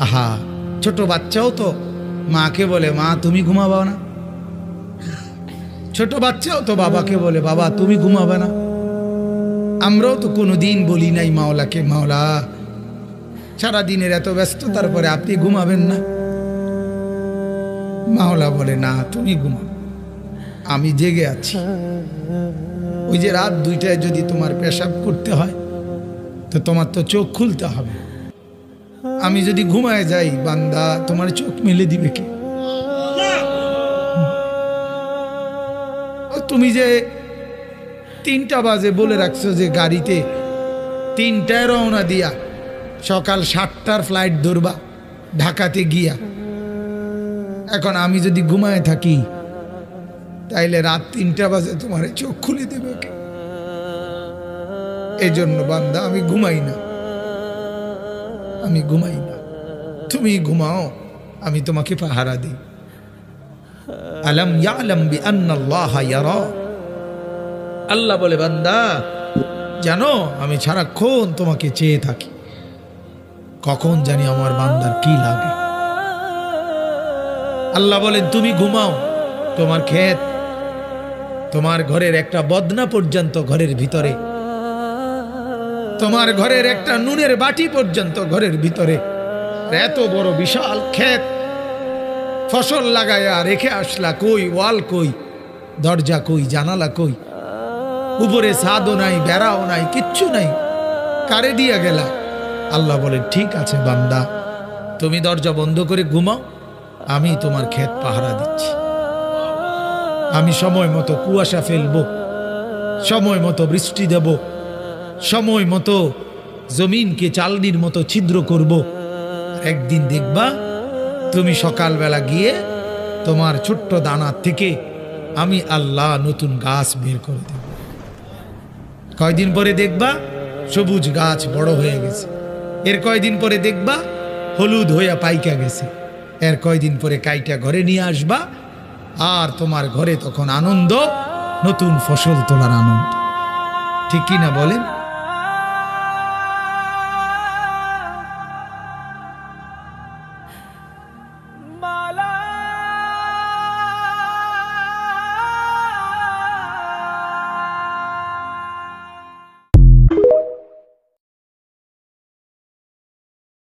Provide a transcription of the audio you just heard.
আহা, ছোট বাচ্চাও তো মাকে বলে মা তুমি ঘুমাবা না, ছোট বাচ্চাও তো বাবাকে বলে বাবা তুমি ঘুমাবে না। আমরাও তো কোনোদিন বলি নাই মাওলাকে মাওলা সারাদিনের এত ব্যস্ততার পরে আপনি ঘুমাবেন না। মাওলা বলে না তুমি ঘুমাও, আমি জেগে আছি। ওই যে রাত 2টায় যদি তোমার পেশাব করতে হয় তো তোমার তো চোখ খুলতে হবে। আমি যদি ঘুমায় যাই বান্দা তোমার চোখ মেলে দিবে কে? তুমি যে 3টা বাজে বলে রাখছো যে গাড়িতে 3টায় রওনা দিয়া সকাল 7টার ফ্লাইট ধরবা ঢাকাতে গিয়া, এখন আমি যদি ঘুমায় থাকি তাইলে রাত 3টা বাজে তোমার চোখ খুলে দেবে কে? এই জন্য বান্দা আমি ঘুমাই না, আমি ঘুমাই না, তুমি ঘুমাও, আমি তোমাকে পাহারা দিই। আলম ইয়ালাম বিআন্নাল্লাহা ইয়ারা, আল্লাহ বলে বান্দা জানো আমি সারাক্ষণ তোমাকে চেয়ে থাকি, কখন জানি আমার বান্দার কি লাগে। আল্লাহ বলেন তুমি ঘুমাও, তোমার ক্ষেত তোমার ঘরের একটা বদনা পর্যন্ত ঘরের ভিতরে, তোমার ঘরের একটা নুনের বাটি পর্যন্ত ঘরের ভিতরে, এত বড় বিশাল ক্ষেত ফসল লাগায়া রেখে আসলা, কই ওয়াল কই, দরজা কই, জানালা কই, উপরে ছাদও নাই, বেড়াও নাই, কিচ্ছু নাই, কারে দিয়া গেলা? আল্লাহ বলে ঠিক আছে বান্দা তুমি দরজা বন্ধ করে ঘুমাও, আমি তোমার ক্ষেত পাহারা দিচ্ছি। আমি সময় মতো কুয়াশা ফেলবো, সময় মতো বৃষ্টি দেব, সময় মতো জমিনকে চালনির মতো ছিদ্র করব। একদিন দেখবা তুমি সকালবেলা গিয়ে তোমার ছোট্ট দানা থেকে আমি আল্লাহ নতুন গাছ বের করে দেব। কয়দিন পরে দেখবা সবুজ গাছ বড় হয়ে গেছে, এর কয়দিন পরে দেখবা হলুদ হইয়া পাইকা গেছে, এর কয়দিন পরে কাইটা ঘরে নিয়ে আসবা, আর তোমার ঘরে তখন আনন্দ, নতুন ফসল তোলার আনন্দ। ঠিক কি না বলেন?